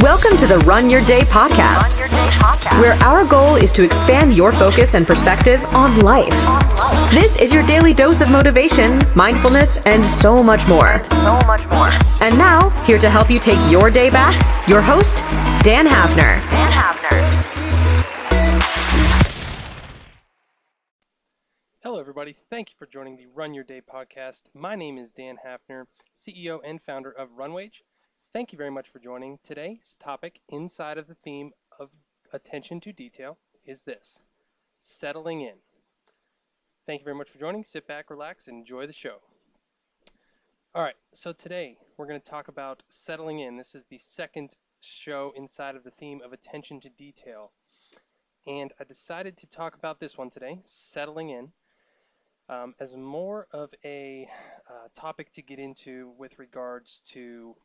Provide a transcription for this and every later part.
Welcome to the Run Your Day podcast, where our goal is to expand your focus and perspective on life. This is your daily dose of motivation, mindfulness, and so much more. And now, here to help you take your day back, your host, Dan Hafner. Hello, everybody. Thank you for joining the Run Your Day podcast. My name is Dan Hafner, CEO and founder of Runwage. Thank you very much for joining. Today's topic, inside of the theme of attention to detail, is this: settling in. Thank you very much for joining. Sit back, relax, and enjoy the show. All right, so today we're going to talk about settling in. This is the second show inside of the theme of attention to detail. And I decided to talk about this one today, settling in, as more of a topic to get into with regards to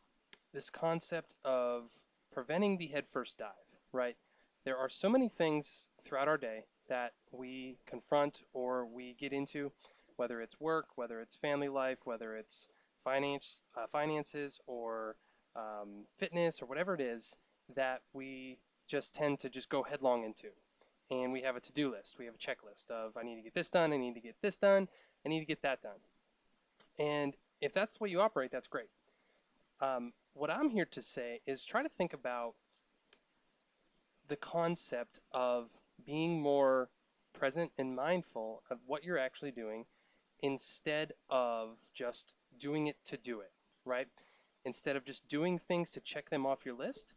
this concept of preventing the headfirst dive, right? There are so many things throughout our day that we confront or we get into, whether it's work, whether it's family life, whether it's finances or fitness or whatever it is, that we just tend to just go headlong into. And we have a to-do list. We have a checklist of, I need to get this done, I need to get this done, I need to get that done. And if that's the way you operate, that's great. What I'm here to say is try to think about the concept of being more present and mindful of what you're actually doing instead of just doing it to do it, right? Instead of just doing things to check them off your list,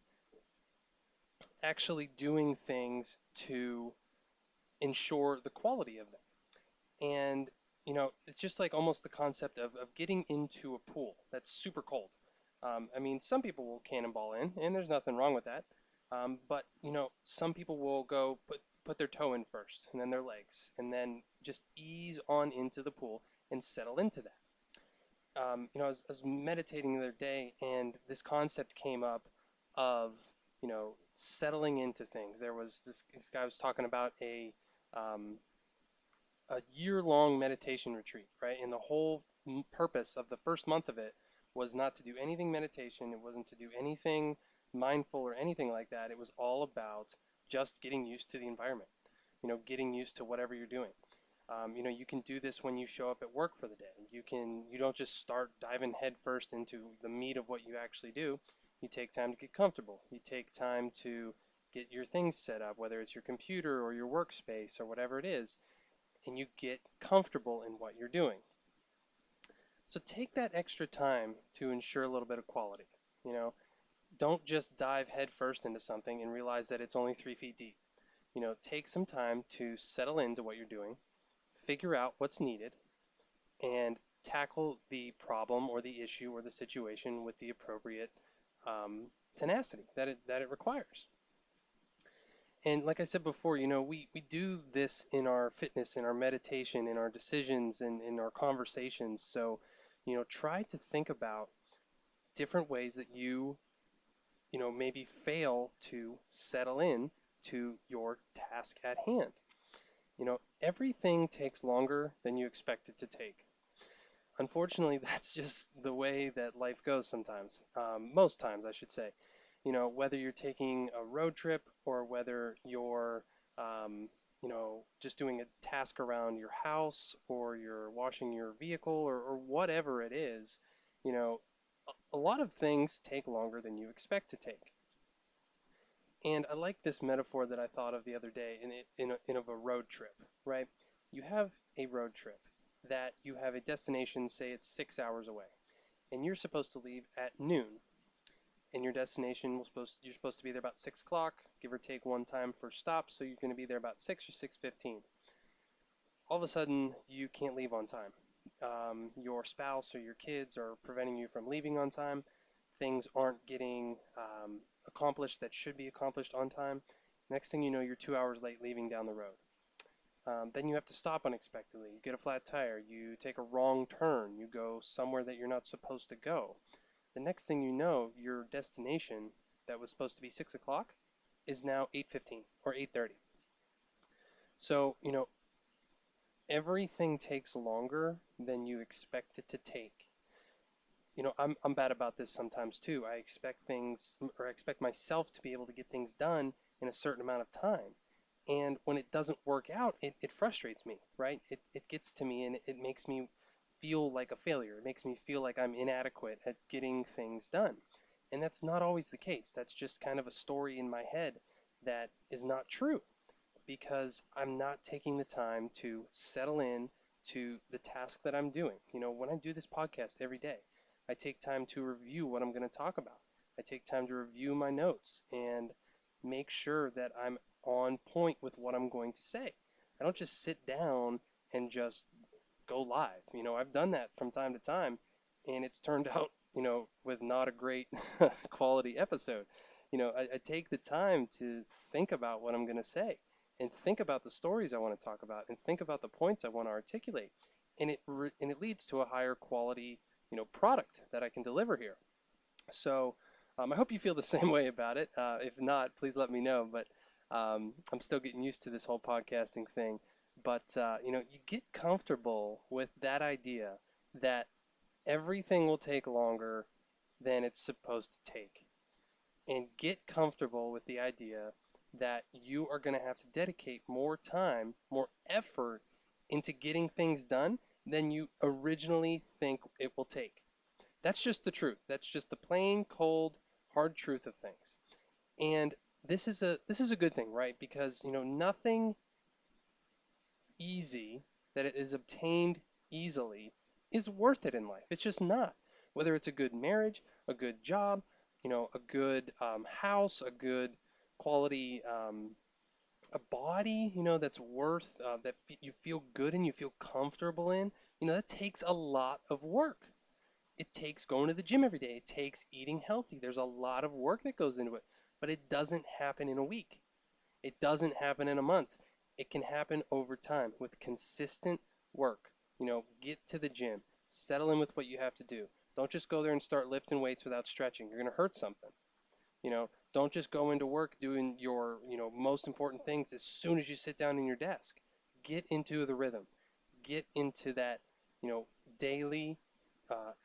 actually doing things to ensure the quality of them. And, you know, it's just like almost the concept of getting into a pool that's super cold. I mean, some people will cannonball in, and there's nothing wrong with that. But, you know, some people will go put their toe in first, and then their legs, and then just ease on into the pool and settle into that. You know, I was meditating the other day, and this concept came up of, you know, settling into things. There was this guy was talking about a year-long meditation retreat, right? And the whole purpose of the first month of it was not to do anything meditation. It wasn't to do anything mindful or anything like that. It was all about just getting used to the environment, you know, getting used to whatever you're doing. You know, you can do this when you show up at work for the day. You don't just start diving headfirst into the meat of what you actually do. You take time to get comfortable. You take time to get your things set up, whether it's your computer or your workspace or whatever it is, and you get comfortable in what you're doing. So take that extra time to ensure a little bit of quality. You know, don't just dive headfirst into something and realize that it's only 3 feet deep. You know, take some time to settle into what you're doing, figure out what's needed, and tackle the problem or the issue or the situation with the appropriate tenacity that it requires. And like I said before, you know, we do this in our fitness, in our meditation, in our decisions, and in our conversations. So, you know, try to think about different ways that you know, maybe fail to settle in to your task at hand. You know, everything takes longer than you expect it to take. Unfortunately, that's just the way that life goes sometimes. Most times, I should say. You know, whether you're taking a road trip or whether you're, you know, just doing a task around your house or you're washing your vehicle or whatever it is, you know, a lot of things take longer than you expect to take. And I like this metaphor that I thought of the other day in of a road trip, right? You have a road trip that you have a destination, say it's 6 hours away, and you're supposed to leave at noon. And your destination you're supposed to be there about 6 o'clock, give or take one time for stops, so you're going to be there about 6 or 6:15. All of a sudden, you can't leave on time. Your spouse or your kids are preventing you from leaving on time. Things aren't getting accomplished that should be accomplished on time. Next thing you know, you're 2 hours late leaving down the road. Then you have to stop unexpectedly. You get a flat tire. You take a wrong turn. You go somewhere that you're not supposed to go. The next thing you know, your destination that was supposed to be 6 o'clock is now 8:15 or 8:30. So, you know, everything takes longer than you expect it to take. I'm bad about this sometimes too. I expect things, or I expect myself to be able to get things done in a certain amount of time. And when it doesn't work out, it frustrates me, right? It gets to me, and it makes me feel like a failure. It makes me feel like I'm inadequate at getting things done. And that's not always the case. That's just kind of a story in my head that is not true, because I'm not taking the time to settle in to the task that I'm doing. When I do this podcast every day, I take time to review what I'm going to talk about. I take time to review my notes and make sure that I'm on point with what I'm going to say. I don't just sit down and just go live. I've done that from time to time, and it's turned out, with not a great quality episode. I take the time to think about what I'm going to say, and think about the stories I want to talk about, and think about the points I want to articulate, and it leads to a higher quality product that I can deliver here. So I hope you feel the same way about it. If not, please let me know. But I'm still getting used to this whole podcasting thing. But you get comfortable with that idea that everything will take longer than it's supposed to take, and get comfortable with the idea that you are going to have to dedicate more time, more effort into getting things done than you originally think it will take. That's just the truth. That's just the plain, cold, hard truth of things. And this is a good thing, right? Because nothing easy that it is obtained easily is worth it in life. It's just not. Whether it's a good marriage, a good job, a good house, a good quality a body, that's worth, that you feel good and you feel comfortable in, that takes a lot of work. It takes going to the gym every day. It takes eating healthy. There's a lot of work that goes into it, but it doesn't happen in a week. It doesn't happen in a month. It can happen over time with consistent work. Get to the gym, settle in with what you have to do. Don't just go there and start lifting weights without stretching. You're going to hurt something. Don't just go into work doing your, most important things as soon as you sit down in your desk. Get into the rhythm. Get into that, daily,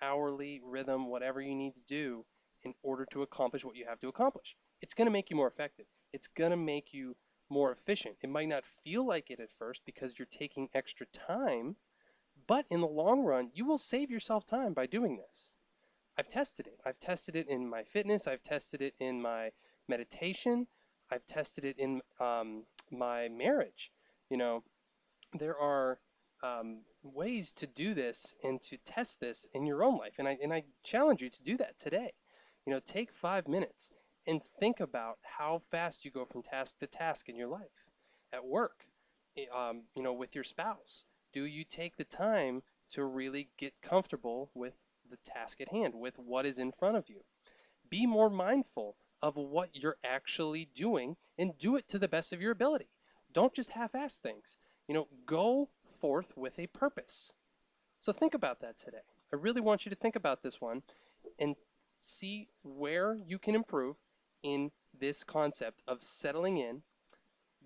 hourly rhythm, whatever you need to do in order to accomplish what you have to accomplish. It's going to make you more effective. It's going to make you more efficient. It might not feel like it at first because you're taking extra time, but in the long run, you will save yourself time by doing this. I've tested it. I've tested it in my fitness. I've tested it in my meditation. I've tested it in my marriage. There are ways to do this and to test this in your own life. And I challenge you to do that today. Take 5 minutes and think about how fast you go from task to task in your life. At work, with your spouse. Do you take the time to really get comfortable with the task at hand, with what is in front of you? Be more mindful of what you're actually doing and do it to the best of your ability. Don't just half-ass things. Go forth with a purpose. So think about that today. I really want you to think about this one and see where you can improve in this concept of settling in,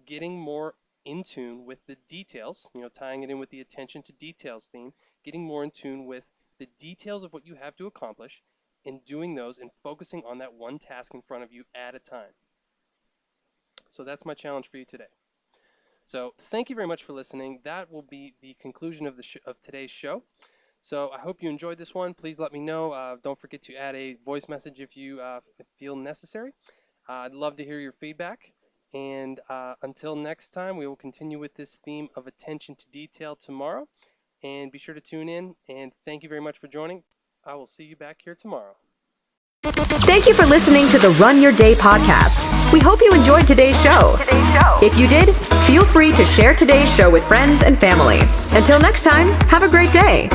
getting more in tune with the details, tying it in with the attention to details theme, getting more in tune with the details of what you have to accomplish, and doing those and focusing on that one task in front of you at a time. So that's my challenge for you today. So thank you very much for listening. That will be the conclusion of of today's show. So I hope you enjoyed this one. Please let me know. Don't forget to add a voice message if you feel necessary. I'd love to hear your feedback. And until next time, we will continue with this theme of attention to detail tomorrow. And be sure to tune in. And thank you very much for joining. I will see you back here tomorrow. Thank you for listening to the Run Your Day podcast. We hope you enjoyed today's show. If you did, feel free to share today's show with friends and family. Until next time, have a great day.